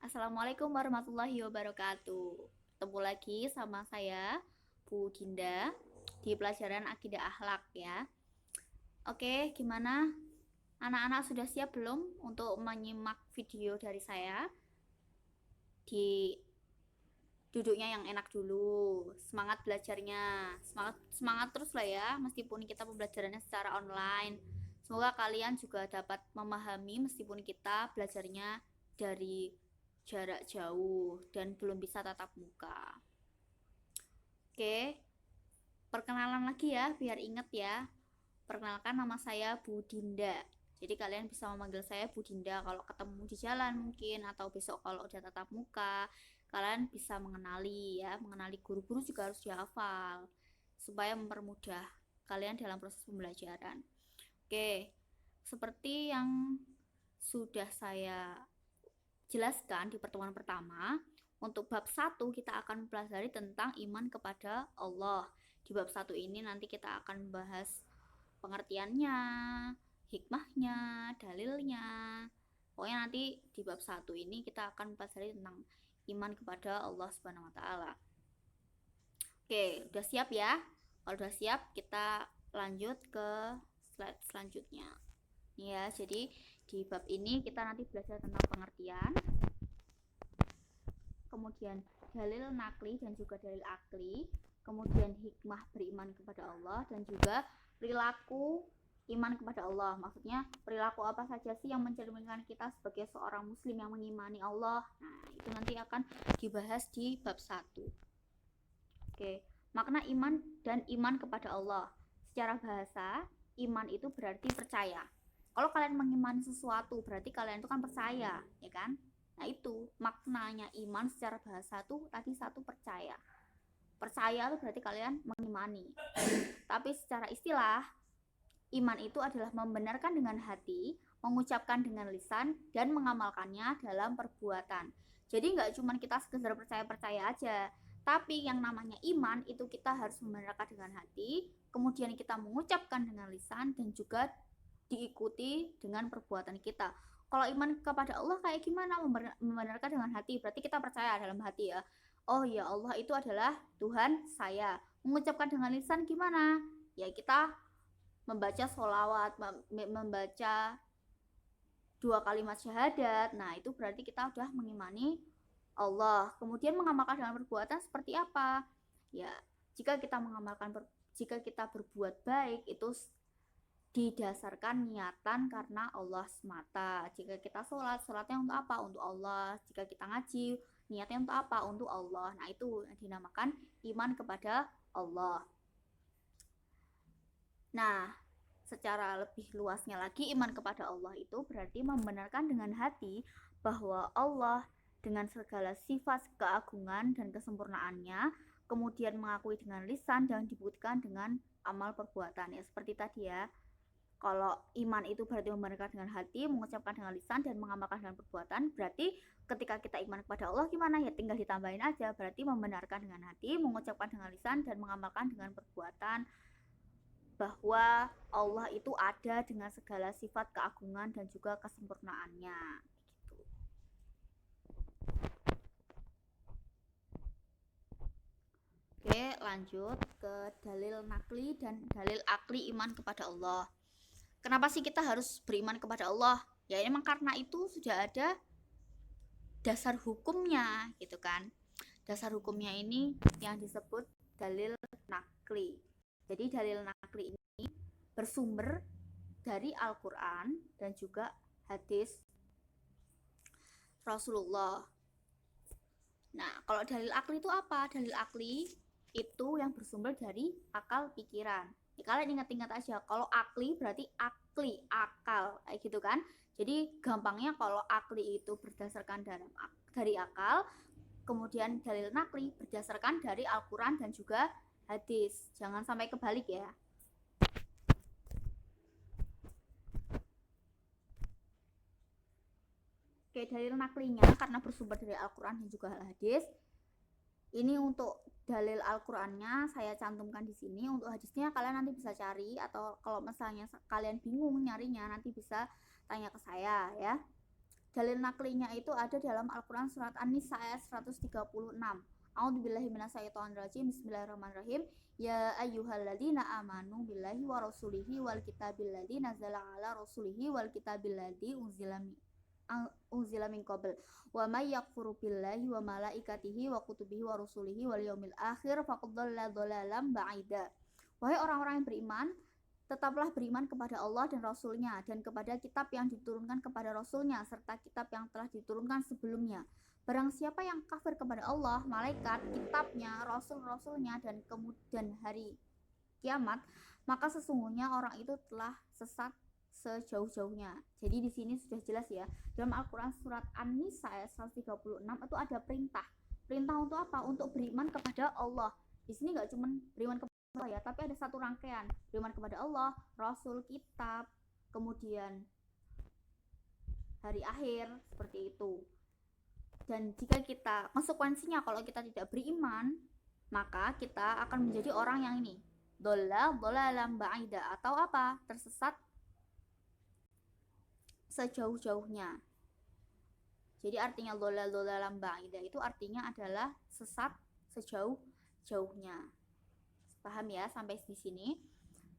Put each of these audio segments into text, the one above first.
Assalamualaikum warahmatullahi wabarakatuh. Ketemu lagi sama saya, Bu Dinda, di pelajaran Akidah Akhlak ya. Oke, gimana? Anak-anak sudah siap belum untuk menyimak video dari saya? Di duduknya yang enak dulu. Semangat belajarnya. Semangat semangat terus lah ya, meskipun kita pembelajarannya secara online. Semoga kalian juga dapat memahami meskipun kita belajarnya dari jarak jauh dan belum bisa tatap muka. Oke, perkenalan lagi ya, biar inget ya. Perkenalkan, nama saya Bu Dinda. Jadi kalian bisa memanggil saya Bu Dinda kalau ketemu di jalan mungkin, atau besok kalau udah tatap muka. Kalian bisa mengenali guru-guru juga harus dihafal supaya mempermudah kalian dalam proses pembelajaran. Oke, seperti yang sudah saya jelaskan di pertemuan pertama, untuk bab 1 kita akan mempelajari tentang iman kepada Allah. Di bab 1 ini nanti kita akan membahas pengertiannya, hikmahnya, dalilnya. Pokoknya nanti di bab 1 ini kita akan mempelajari tentang iman kepada Allah Subhanahu wa taala. Oke, udah siap ya? Kalau udah siap, kita lanjut ke slide selanjutnya. Ya, jadi di bab ini kita nanti belajar tentang pengertian, kemudian dalil nakli dan juga dalil akli, kemudian hikmah beriman kepada Allah, dan juga perilaku iman kepada Allah. Maksudnya perilaku apa saja sih yang mencerminkan kita sebagai seorang muslim yang mengimani Allah. Nah, itu nanti akan dibahas di bab 1. Oke, makna iman dan iman kepada Allah. Secara bahasa, iman itu berarti percaya. Kalau kalian mengimani sesuatu, berarti kalian itu kan percaya, ya kan? Nah, itu maknanya iman secara bahasa tuh tadi satu, percaya. Percaya itu berarti kalian mengimani. Tapi secara istilah, iman itu adalah membenarkan dengan hati, mengucapkan dengan lisan, dan mengamalkannya dalam perbuatan. Jadi nggak cuma kita sekedar percaya-percaya aja, tapi yang namanya iman itu kita harus membenarkan dengan hati, kemudian kita mengucapkan dengan lisan, dan juga diikuti dengan perbuatan kita. Kalau iman kepada Allah kayak gimana? Membenarkan dengan hati, berarti kita percaya dalam hati ya. Oh ya, Allah itu adalah Tuhan saya. Mengucapkan dengan lisan gimana? Ya kita membaca sholawat, membaca 2 kalimat syahadat. Nah, itu berarti kita udah mengimani Allah. Kemudian mengamalkan dengan perbuatan seperti apa? Ya, jika kita jika kita berbuat baik itu didasarkan niatan karena Allah semata. Jika kita sholat, sholatnya untuk apa? Untuk Allah. Jika kita ngaji, niatnya untuk apa? Untuk Allah. Nah, itu yang dinamakan iman kepada Allah. Nah, secara lebih luasnya lagi, iman kepada Allah itu berarti membenarkan dengan hati bahwa Allah dengan segala sifat keagungan dan kesempurnaannya, kemudian mengakui dengan lisan dan dibuktikan dengan amal perbuatan. Ya, seperti tadi ya. Kalau iman itu berarti membenarkan dengan hati, mengucapkan dengan lisan, dan mengamalkan dengan perbuatan. Berarti ketika kita iman kepada Allah gimana? Ya tinggal ditambahin aja. Berarti membenarkan dengan hati, mengucapkan dengan lisan, dan mengamalkan dengan perbuatan bahwa Allah itu ada dengan segala sifat keagungan dan juga kesempurnaannya. Gitu. Oke, lanjut ke dalil nakli dan dalil akli iman kepada Allah. Kenapa sih kita harus beriman kepada Allah? Ya memang karena itu sudah ada dasar hukumnya gitu kan. Dasar hukumnya ini yang disebut dalil nakli. Jadi dalil nakli ini bersumber dari Al-Quran dan juga hadis Rasulullah. Nah, kalau dalil akli itu apa? Dalil akli itu yang bersumber dari akal pikiran. Ya, kalian ingat-ingat aja, kalau akli berarti akli, akal, kayak gitu kan. Jadi gampangnya kalau akli itu berdasarkan dari akal, kemudian dalil nakli berdasarkan dari Al-Quran dan juga hadis. Jangan sampai kebalik ya. Oke, dalil naklinya karena bersumber dari Al-Quran dan juga hadis. Ini untuk dalil Al-Qur'annya saya cantumkan di sini. Untuk hadisnya kalian nanti bisa cari, atau kalau misalnya kalian bingung nyarinya nanti bisa tanya ke saya ya. dalil naklinya itu ada dalam Al-Quran surat An-Nisa ayat 136. A'udzubillahi minasyaitonirrajim. Bismillahirrahmanirrahim. Ya ayyuhalladzina amanu billahi wa rasulihi wal kitabil ladzi nazala ala rasulihi wal kitabil ladzi unzila min qabl wa may yakfuru billahi wa malaikatihi wa kutubihi wa rusulihi wal yaumil akhir faqad dhalla dhalalan ba'ida. Wahai orang-orang yang beriman, tetaplah beriman kepada Allah dan Rasulnya dan kepada kitab yang diturunkan kepada Rasulnya serta kitab yang telah diturunkan sebelumnya. Barang siapa yang kafir kepada Allah, malaikat, kitabnya, rasul-rasulnya dan kemudian hari kiamat, maka sesungguhnya orang itu telah sesat sejauh-jauhnya. Jadi di sini sudah jelas ya, dalam Al-Quran surat An-Nisa ayat 136 itu ada perintah. Perintah untuk apa? Untuk beriman kepada Allah. Di sini nggak cuma beriman kepada Allah ya, tapi ada satu rangkaian, beriman kepada Allah, Rasul, kitab, kemudian hari akhir, seperti itu. Dan jika kita, konsekuensinya kalau kita tidak beriman, maka kita akan menjadi orang yang ini, dhalalan ba'ida, atau apa? Tersesat sejauh-jauhnya. Jadi artinya dhalalan ba'ida itu artinya adalah sesat sejauh-jauhnya. Paham ya sampai di sini?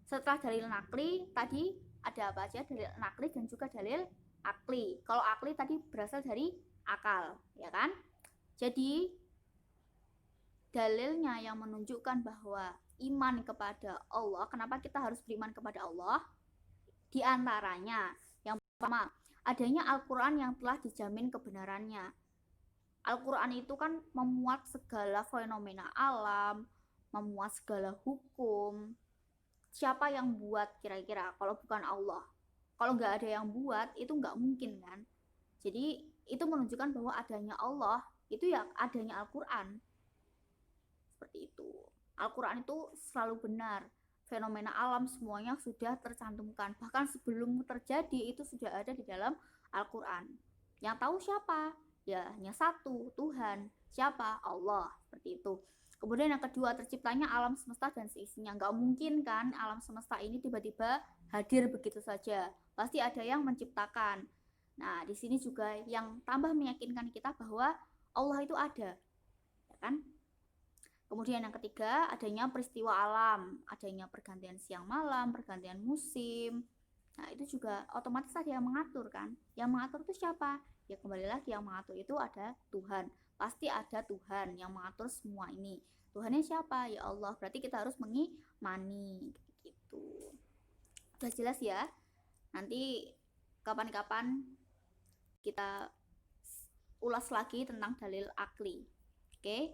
Setelah dalil nakli tadi ada apa aja? Dalil nakli dan juga dalil akli. Kalau akli tadi berasal dari akal, ya kan? Jadi dalilnya yang menunjukkan bahwa iman kepada Allah, kenapa kita harus beriman kepada Allah? Di antaranya yang pertama, adanya Al-Quran yang telah dijamin kebenarannya. Al-Quran itu kan memuat segala fenomena alam, memuat segala hukum. Siapa yang buat kira-kira kalau bukan Allah? Kalau nggak ada yang buat itu nggak mungkin kan? Jadi itu menunjukkan bahwa adanya Allah itu ya adanya Al-Quran. Seperti itu. Al-Quran itu selalu benar. Fenomena alam semuanya sudah tercantumkan. Bahkan sebelum terjadi itu sudah ada di dalam Al-Quran. Yang tahu siapa? Ya hanya satu, Tuhan. Siapa? Allah. Seperti itu. Kemudian yang kedua, terciptanya alam semesta dan seisinya. Nggak mungkin kan alam semesta ini tiba-tiba hadir begitu saja. Pasti ada yang menciptakan. Nah, di sini juga yang tambah meyakinkan kita bahwa Allah itu ada, ya kan? Kemudian yang ketiga, adanya peristiwa alam, adanya pergantian siang malam, pergantian musim. Nah, itu juga otomatis ada yang mengatur kan? Yang mengatur itu siapa? Ya kembali lagi yang mengatur itu ada Tuhan. Pasti ada Tuhan yang mengatur semua ini. Tuhannya siapa? Ya Allah. Berarti kita harus mengimani gitu. Sudah jelas ya? Nanti kapan-kapan kita ulas lagi tentang dalil akli. Oke?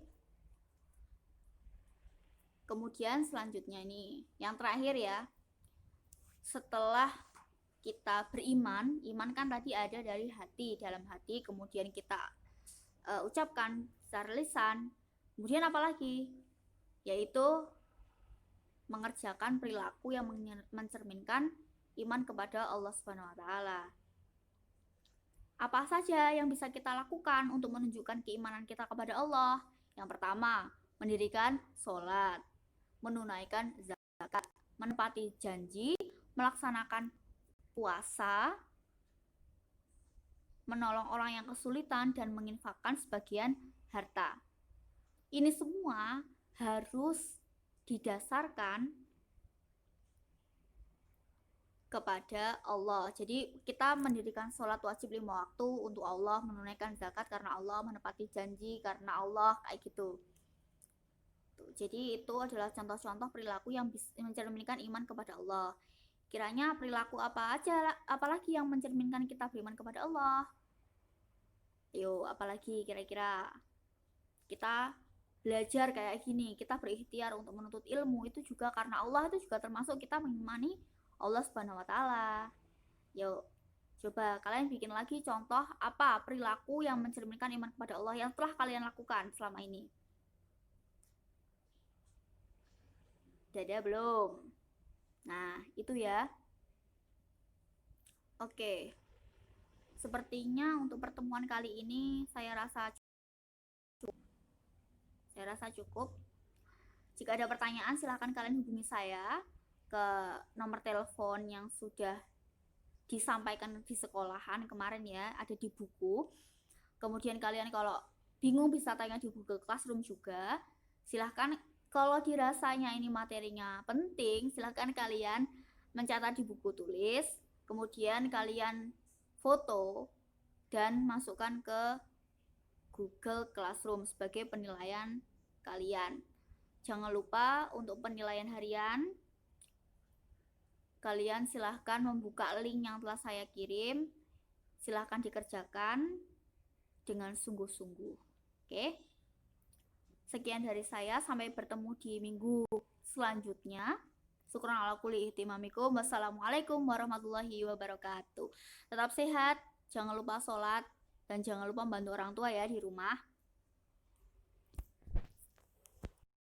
Kemudian selanjutnya ini, yang terakhir ya. Setelah kita beriman, iman kan tadi ada dari hati, dalam hati, kemudian kita ucapkan secara lisan. Kemudian apa lagi? Yaitu mengerjakan perilaku yang mencerminkan iman kepada Allah Subhanahu wa taala. Apa saja yang bisa kita lakukan untuk menunjukkan keimanan kita kepada Allah? Yang pertama, mendirikan sholat, menunaikan zakat, menepati janji, melaksanakan puasa, menolong orang yang kesulitan, dan menginfakkan sebagian harta. Ini semua harus didasarkan kepada Allah. Jadi kita mendirikan sholat wajib 5 waktu untuk Allah, menunaikan zakat karena Allah, menepati janji karena Allah, kayak gitu. Jadi itu adalah contoh-contoh perilaku yang mencerminkan iman kepada Allah. Kiranya perilaku apa aja, apalagi yang mencerminkan kita beriman kepada Allah? Yo, apalagi kira-kira? Kita belajar kayak gini, kita berikhtiar untuk menuntut ilmu itu juga karena Allah, itu juga termasuk kita mengimani Allah Subhanahu wa taala. Yuk, coba kalian bikin lagi contoh apa perilaku yang mencerminkan iman kepada Allah yang telah kalian lakukan selama ini. Udah ada belum? Nah, itu ya. Oke. Sepertinya untuk pertemuan kali ini saya rasa cukup. Jika ada pertanyaan silahkan kalian hubungi saya ke nomor telepon yang sudah disampaikan di sekolahan kemarin ya, ada di buku. Kemudian kalian kalau bingung bisa tanya di Google Classroom juga. Silahkan kalau dirasanya ini materinya penting, silahkan kalian mencatat di buku tulis, kemudian kalian foto dan masukkan ke Google Classroom sebagai penilaian kalian. Jangan lupa untuk penilaian harian, kalian silahkan membuka link yang telah saya kirim. Silahkan dikerjakan dengan sungguh-sungguh. Oke? Sekian dari saya, sampai bertemu di minggu selanjutnya. Syukran ala kulli ihtimamikum. Wassalamualaikum warahmatullahi wabarakatuh. Tetap sehat, jangan lupa sholat, dan jangan lupa membantu orang tua ya di rumah.